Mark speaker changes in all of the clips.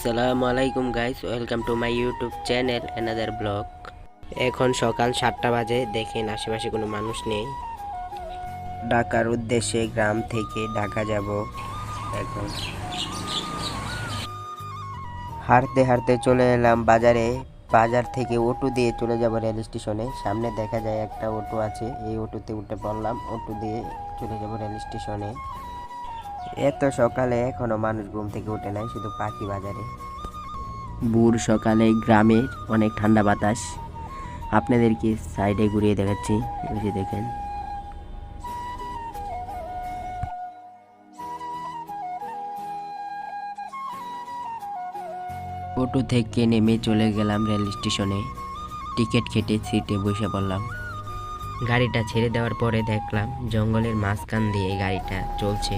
Speaker 1: আসসালামু আলাইকুম guys, welcome to my YouTube channel another blog. এখন সকাল 7টা বাজে, দেখেন আশেপাশে কোনো মানুষ নেই। ঢাকার উদ্দেশ্যে গ্রাম থেকে ঢাকা যাব। এখন হাঁটতে হাঁটতে চলে এলাম বাজারে। বাজার থেকে অটো দিয়ে চলে যাব রেল স্টেশনে। সামনে দেখা যায় একটা অটো আছে, এই অটোতে উঠে পড়লাম। অটো দিয়ে চলে যাব রেল স্টেশনে। এত সকালে এখনো মানুষ ঘুম থেকে উঠে নাই, শুধু পাখি বাজারে। ভোর সকালে গ্রামে অনেক ঠান্ডা বাতাস। আপনাদেরকে সাইডে ঘুরিয়ে দেখাচ্ছি, ওই যে দেখেন। অটো থেকে নেমে চলে গেলাম রেল স্টেশনে। টিকিট কেটে সিটে বসে পড়লাম। গাড়িটা ছেড়ে দেওয়ার পরে দেখলাম জঙ্গলের মাঝখান দিয়ে গাড়িটা চলছে।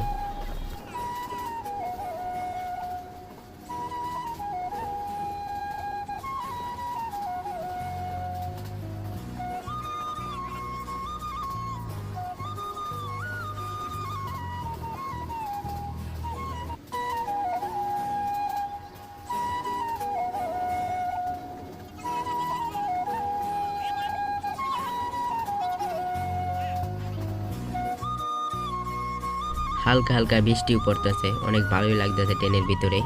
Speaker 1: হালকা হালকা বৃষ্টিও পড়তেছে, অনেক ভালোই লাগতেছে ট্রেনের ভিতরে।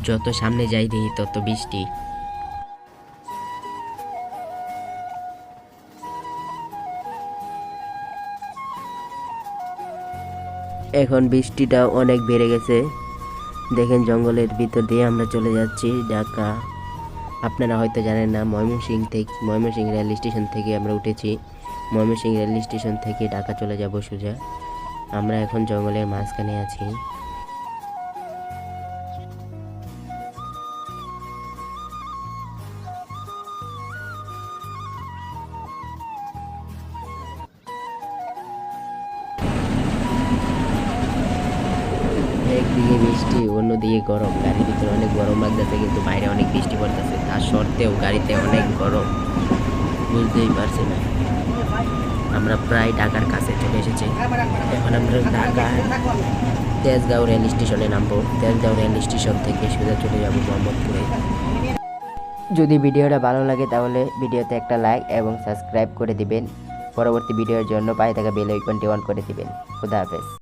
Speaker 1: যত সামনে যাই দেখি তত বৃষ্টি। এখন বৃষ্টিটা অনেক বেড়ে গেছে। দেখেন জঙ্গলের ভিতর দিয়ে আমরা চলে যাচ্ছি ঢাকা। আপনারা হয়তো জানেন না, ময়মনসিংহ রেল স্টেশন থেকে আমরা উঠেছি। ময়মনসিংহ রেল স্টেশন থেকে ঢাকা চলে যাব সোজা। আমরা এখন জঙ্গলের মাঝখানে আছি। একদিকে বৃষ্টি, অন্যদিকে গরম। গাড়ির ভিতরে অনেক গরম লাগতেছে, কিন্তু বাইরে অনেক বৃষ্টি পড়তেছে। তার সত্ত্বেও গাড়িতে অনেক গরম, বুঝতেই পারছি না। আমরা প্রায় ঢাকার কাছে চলে এসেছি। এখন আমরা ঢাকা তেজগাঁও রেল স্টেশনে নামবো। তেজগাঁও রেল স্টেশন থেকে সোজা চলে যাবো মোহাম্মদপুরে। যদি ভিডিওটা ভালো লাগে তাহলে ভিডিওতে একটা লাইক এবং সাবস্ক্রাইব করে দিবেন। পরবর্তী ভিডিওর জন্য পাশে থাকা বেল আইকনটি অন করে দিবেন। খুদা হাফেজ।